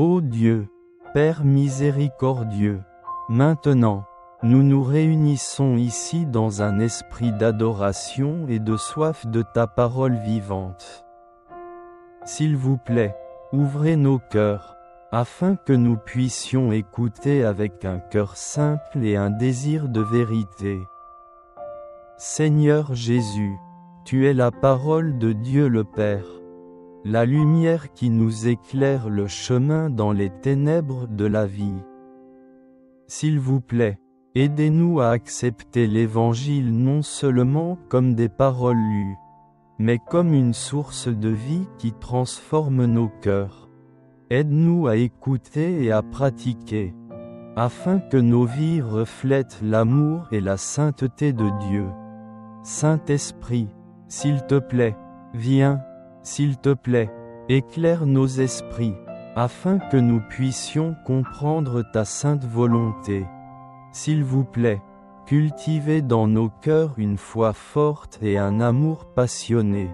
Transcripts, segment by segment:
Ô Dieu, Père miséricordieux, maintenant, nous nous réunissons ici dans un esprit d'adoration et de soif de ta parole vivante. S'il vous plaît, ouvrez nos cœurs, afin que nous puissions écouter avec un cœur simple et un désir de vérité. Seigneur Jésus, tu es la parole de Dieu le Père, la lumière qui nous éclaire le chemin dans les ténèbres de la vie. S'il vous plaît, aidez-nous à accepter l'Évangile non seulement comme des paroles lues, mais comme une source de vie qui transforme nos cœurs. Aide-nous à écouter et à pratiquer, afin que nos vies reflètent l'amour et la sainteté de Dieu. Saint-Esprit, s'il te plaît, viens, s'il te plaît, éclaire nos esprits, afin que nous puissions comprendre ta sainte volonté. S'il vous plaît, cultivez dans nos cœurs une foi forte et un amour passionné,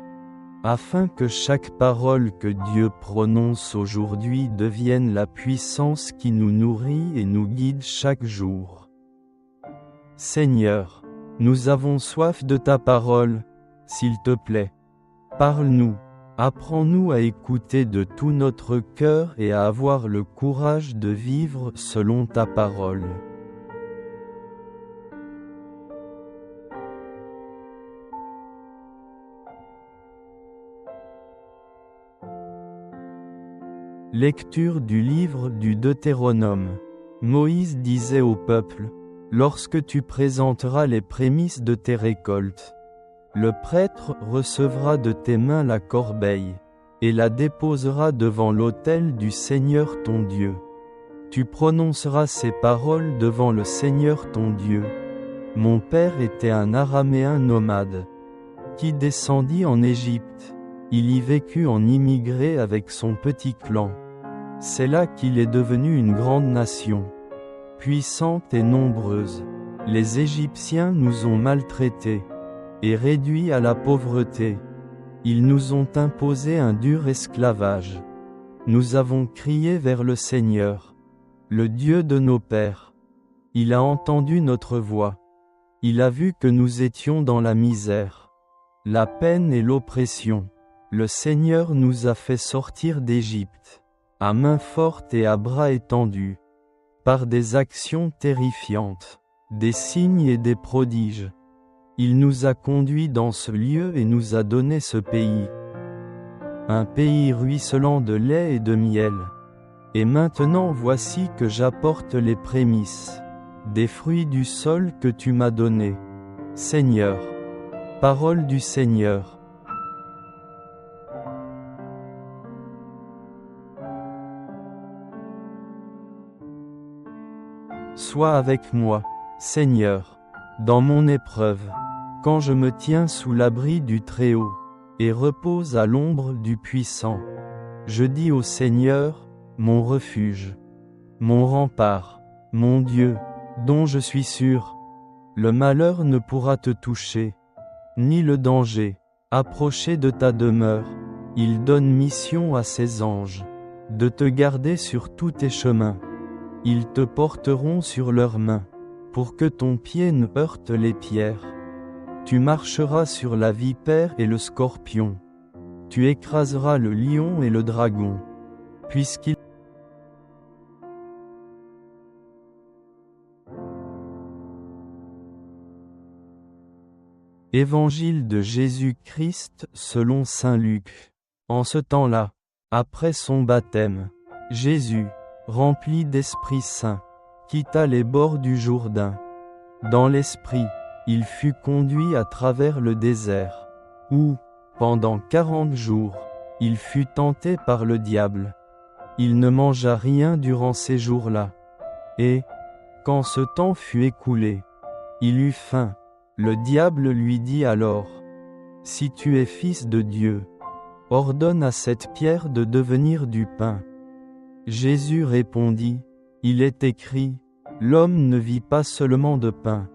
afin que chaque parole que Dieu prononce aujourd'hui devienne la puissance qui nous nourrit et nous guide chaque jour. Seigneur, nous avons soif de ta parole, s'il te plaît. Parle-nous, apprends-nous à écouter de tout notre cœur et à avoir le courage de vivre selon ta parole. Lecture du livre du Deutéronome. Moïse disait au peuple, « Lorsque tu présenteras les prémices de tes récoltes, le prêtre recevra de tes mains la corbeille, et la déposera devant l'autel du Seigneur ton Dieu. Tu prononceras ces paroles devant le Seigneur ton Dieu. Mon père était un Araméen nomade, qui descendit en Égypte. Il y vécut en immigré avec son petit clan. C'est là qu'il est devenu une grande nation, puissante et nombreuse. Les Égyptiens nous ont maltraités et réduits à la pauvreté. Ils nous ont imposé un dur esclavage. Nous avons crié vers le Seigneur, le Dieu de nos pères. Il a entendu notre voix. Il a vu que nous étions dans la misère, la peine et l'oppression. Le Seigneur nous a fait sortir d'Égypte, à main forte et à bras étendus, par des actions terrifiantes, des signes et des prodiges. Il nous a conduits dans ce lieu et nous a donné ce pays, un pays ruisselant de lait et de miel. Et maintenant voici que j'apporte les prémices, des fruits du sol que tu m'as donnés. Seigneur, parole du Seigneur. Sois avec moi, Seigneur, dans mon épreuve, quand je me tiens sous l'abri du Très-Haut, et repose à l'ombre du Puissant. Je dis au Seigneur, mon refuge, mon rempart, mon Dieu, dont je suis sûr, le malheur ne pourra te toucher, ni le danger, approcher de ta demeure. Il donne mission à ses anges, de te garder sur tous tes chemins. Ils te porteront sur leurs mains, pour que ton pied ne heurte les pierres. Tu marcheras sur la vipère et le scorpion. Tu écraseras le lion et le dragon, puisqu'il Évangile de Jésus-Christ selon saint Luc. En ce temps-là, après son baptême, Jésus, rempli d'Esprit Saint, quitta les bords du Jourdain. Dans l'Esprit, il fut conduit à travers le désert, où, pendant 40 jours, il fut tenté par le diable. Il ne mangea rien durant ces jours-là. Et, quand ce temps fut écoulé, il eut faim. Le diable lui dit alors, « Si tu es fils de Dieu, ordonne à cette pierre de devenir du pain. » Jésus répondit, « Il est écrit, l'homme ne vit pas seulement de pain. »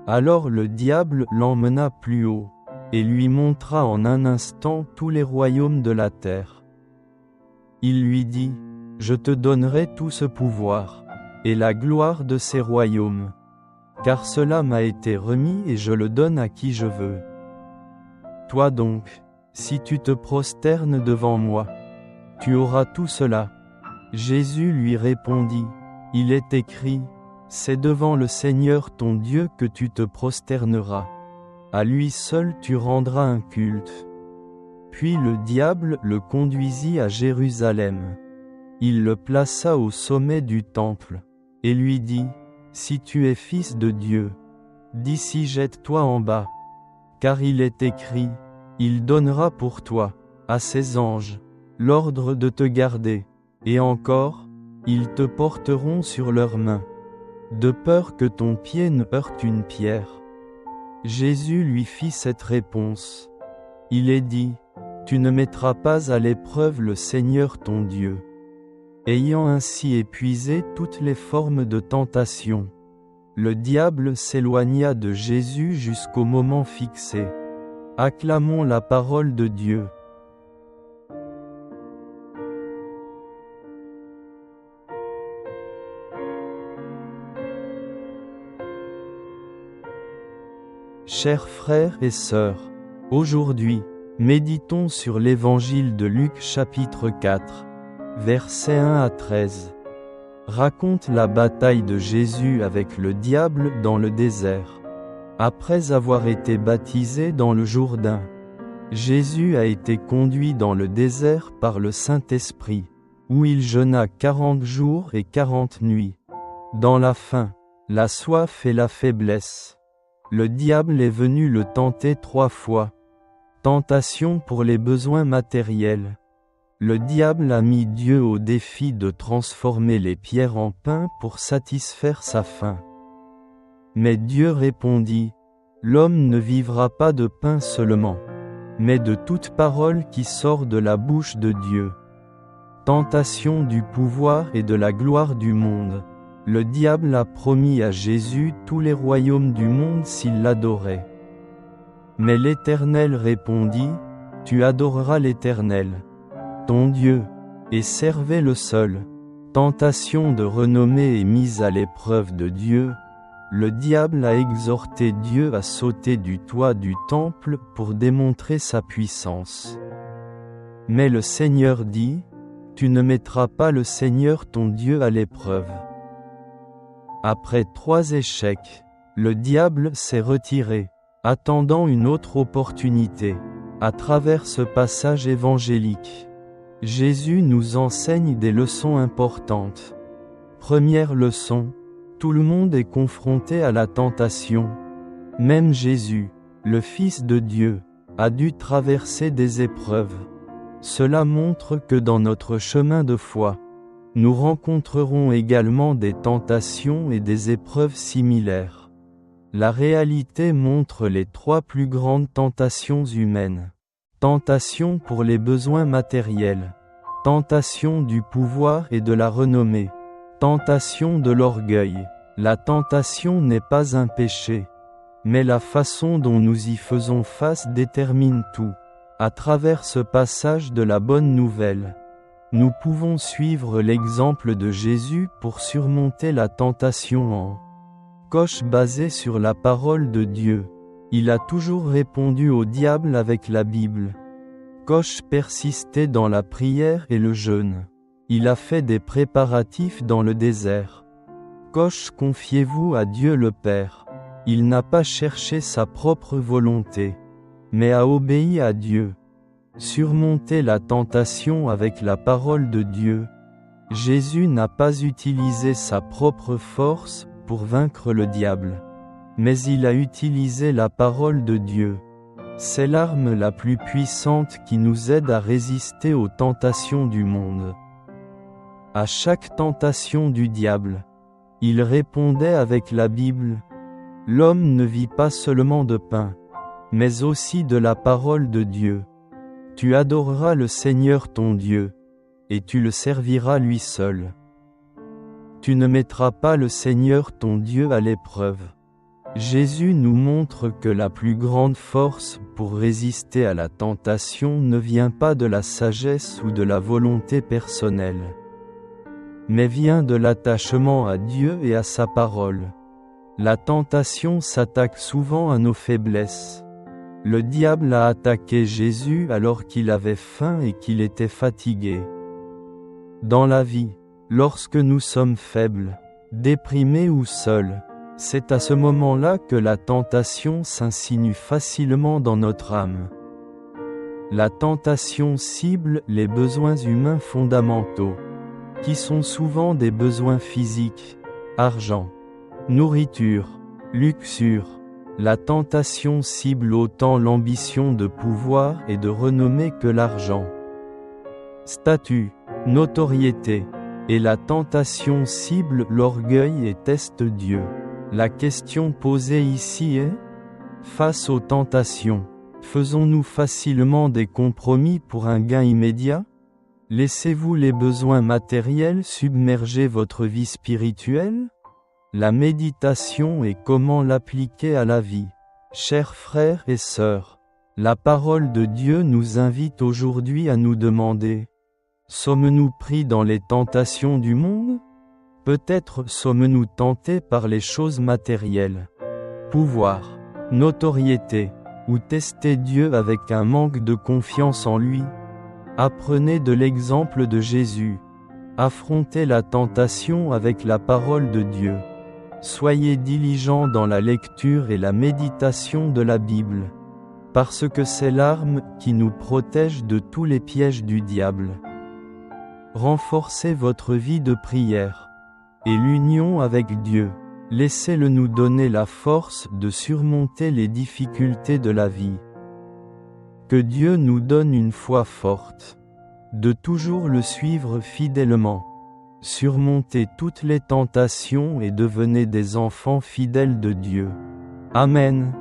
Alors le diable l'emmena plus haut, et lui montra en un instant tous les royaumes de la terre. Il lui dit, « Je te donnerai tout ce pouvoir, et la gloire de ces royaumes. Car cela m'a été remis et je le donne à qui je veux. Toi donc, si tu te prosternes devant moi, tu auras tout cela. Jésus lui répondit, il est écrit, c'est devant le Seigneur ton Dieu que tu te prosterneras. À lui seul tu rendras un culte. Puis le diable le conduisit à Jérusalem. Il le plaça au sommet du temple, et lui dit, si tu es fils de Dieu, d'ici jette-toi en bas. Car il est écrit, il donnera pour toi, à ses anges, l'ordre de te garder, et encore, ils te porteront sur leurs mains, de peur que ton pied ne heurte une pierre. Jésus lui fit cette réponse. Il est dit, tu ne mettras pas à l'épreuve le Seigneur ton Dieu. Ayant ainsi épuisé toutes les formes de tentation, le diable s'éloigna de Jésus jusqu'au moment fixé. Acclamons la parole de Dieu. Chers frères et sœurs, aujourd'hui, méditons sur l'Évangile de Luc chapitre 4, versets 1 à 13. Raconte la bataille de Jésus avec le diable dans le désert. Après avoir été baptisé dans le Jourdain, Jésus a été conduit dans le désert par le Saint-Esprit, où il jeûna 40 jours et 40 nuits. Dans la faim, la soif et la faiblesse, le diable est venu le tenter 3 fois. Tentation pour les besoins matériels. Le diable a mis Dieu au défi de transformer les pierres en pain pour satisfaire sa faim. Mais Dieu répondit, l'homme ne vivra pas de pain seulement, mais de toute parole qui sort de la bouche de Dieu. Tentation du pouvoir et de la gloire du monde. Le diable a promis à Jésus tous les royaumes du monde s'il l'adorait. Mais l'Éternel répondit, tu adoreras l'Éternel, ton Dieu, et servez le seul. Tentation de renommée et mise à l'épreuve de Dieu, le diable a exhorté Dieu à sauter du toit du temple pour démontrer sa puissance. Mais le Seigneur dit, tu ne mettras pas le Seigneur ton Dieu à l'épreuve. Après 3 échecs, le diable s'est retiré, attendant une autre opportunité. À travers ce passage évangélique, Jésus nous enseigne des leçons importantes. Première leçon, tout le monde est confronté à la tentation. Même Jésus, le Fils de Dieu, a dû traverser des épreuves. Cela montre que dans notre chemin de foi, nous rencontrerons également des tentations et des épreuves similaires. La réalité montre les 3 plus grandes tentations humaines. Tentation pour les besoins matériels, tentation du pouvoir et de la renommée, tentation de l'orgueil. La tentation n'est pas un péché, mais la façon dont nous y faisons face détermine tout. À travers ce passage de la bonne nouvelle, nous pouvons suivre l'exemple de Jésus pour surmonter la tentation en coche basé sur la parole de Dieu. Il a toujours répondu au diable avec la Bible. Coche persisté dans la prière et le jeûne. Il a fait des préparatifs dans le désert. Coche confiez-vous à Dieu le Père. Il n'a pas cherché sa propre volonté, mais a obéi à Dieu. Surmonter la tentation avec la parole de Dieu. Jésus n'a pas utilisé sa propre force pour vaincre le diable, mais il a utilisé la parole de Dieu. C'est l'arme la plus puissante qui nous aide à résister aux tentations du monde. À chaque tentation du diable, il répondait avec la Bible. L'homme ne vit pas seulement de pain, mais aussi de la parole de Dieu. Tu adoreras le Seigneur ton Dieu, et tu le serviras lui seul. Tu ne mettras pas le Seigneur ton Dieu à l'épreuve. Jésus nous montre que la plus grande force pour résister à la tentation ne vient pas de la sagesse ou de la volonté personnelle, mais vient de l'attachement à Dieu et à sa parole. La tentation s'attaque souvent à nos faiblesses. Le diable a attaqué Jésus alors qu'il avait faim et qu'il était fatigué. Dans la vie, lorsque nous sommes faibles, déprimés ou seuls, c'est à ce moment-là que la tentation s'insinue facilement dans notre âme. La tentation cible les besoins humains fondamentaux, qui sont souvent des besoins physiques, argent, nourriture, luxure. La tentation cible autant l'ambition de pouvoir et de renommée que l'argent, statut, notoriété, et la tentation cible l'orgueil et teste Dieu. La question posée ici est, face aux tentations, faisons-nous facilement des compromis pour un gain immédiat? Laissez-vous les besoins matériels submerger votre vie spirituelle? La méditation et comment l'appliquer à la vie. Chers frères et sœurs, la parole de Dieu nous invite aujourd'hui à nous demander: sommes-nous pris dans les tentations du monde? Peut-être sommes-nous tentés par les choses matérielles, pouvoir, notoriété, ou tester Dieu avec un manque de confiance en lui? Apprenez de l'exemple de Jésus. Affrontez la tentation avec la parole de Dieu. Soyez diligents dans la lecture et la méditation de la Bible, parce que c'est l'arme qui nous protège de tous les pièges du diable. Renforcez votre vie de prière et l'union avec Dieu. Laissez-le nous donner la force de surmonter les difficultés de la vie. Que Dieu nous donne une foi forte, de toujours le suivre fidèlement. Surmontez toutes les tentations et devenez des enfants fidèles de Dieu. Amen.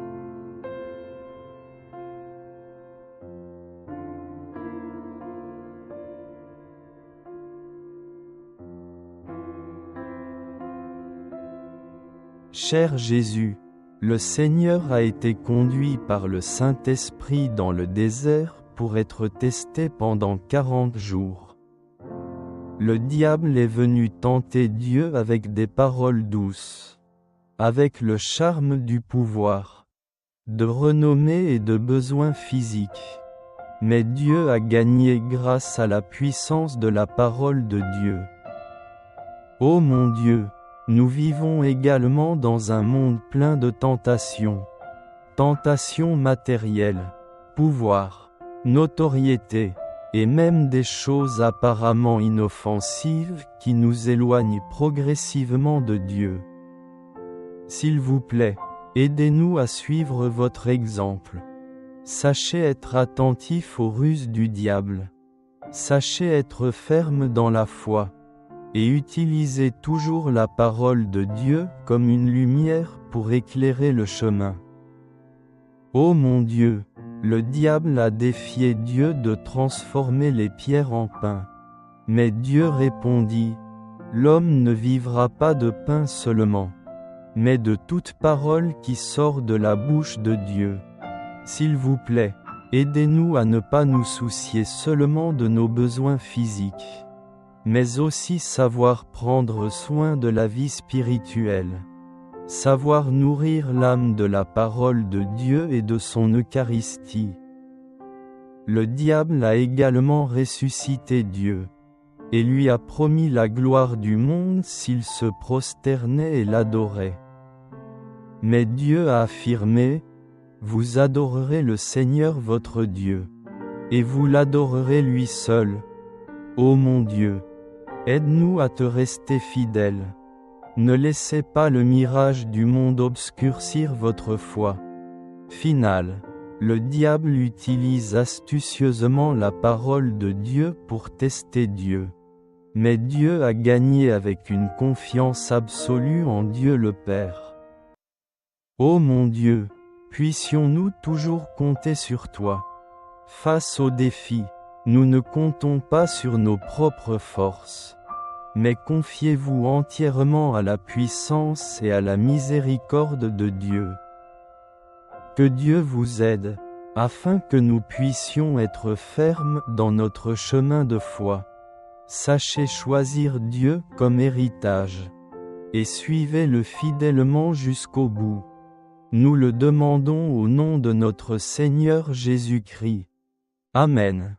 Cher Jésus, le Seigneur a été conduit par le Saint-Esprit dans le désert pour être testé pendant 40 jours. Le diable est venu tenter Dieu avec des paroles douces, avec le charme du pouvoir, de renommée et de besoins physiques. Mais Dieu a gagné grâce à la puissance de la parole de Dieu. Ô mon Dieu, nous vivons également dans un monde plein de tentations. Tentations matérielles, pouvoir, notoriété, et même des choses apparemment inoffensives qui nous éloignent progressivement de Dieu. S'il vous plaît, aidez-nous à suivre votre exemple. Sachez être attentifs aux ruses du diable. Sachez être ferme dans la foi. Et utilisez toujours la parole de Dieu comme une lumière pour éclairer le chemin. Ô mon Dieu, le diable a défié Dieu de transformer les pierres en pain. Mais Dieu répondit: l'homme ne vivra pas de pain seulement, mais de toute parole qui sort de la bouche de Dieu. S'il vous plaît, aidez-nous à ne pas nous soucier seulement de nos besoins physiques, mais aussi savoir prendre soin de la vie spirituelle. Savoir nourrir l'âme de la parole de Dieu et de son Eucharistie. Le diable a également ressuscité Dieu, et lui a promis la gloire du monde s'il se prosternait et l'adorait. Mais Dieu a affirmé: vous adorerez le Seigneur votre Dieu, et vous l'adorerez lui seul. Ô mon Dieu, aide-nous à te rester fidèles. Ne laissez pas le mirage du monde obscurcir votre foi. Finale, le diable utilise astucieusement la parole de Dieu pour tester Dieu. Mais Dieu a gagné avec une confiance absolue en Dieu le Père. Ô mon Dieu, puissions-nous toujours compter sur toi. Face aux défis, nous ne comptons pas sur nos propres forces. Mais confiez-vous entièrement à la puissance et à la miséricorde de Dieu. Que Dieu vous aide, afin que nous puissions être fermes dans notre chemin de foi. Sachez choisir Dieu comme héritage. Et suivez-le fidèlement jusqu'au bout. Nous le demandons au nom de notre Seigneur Jésus-Christ. Amen.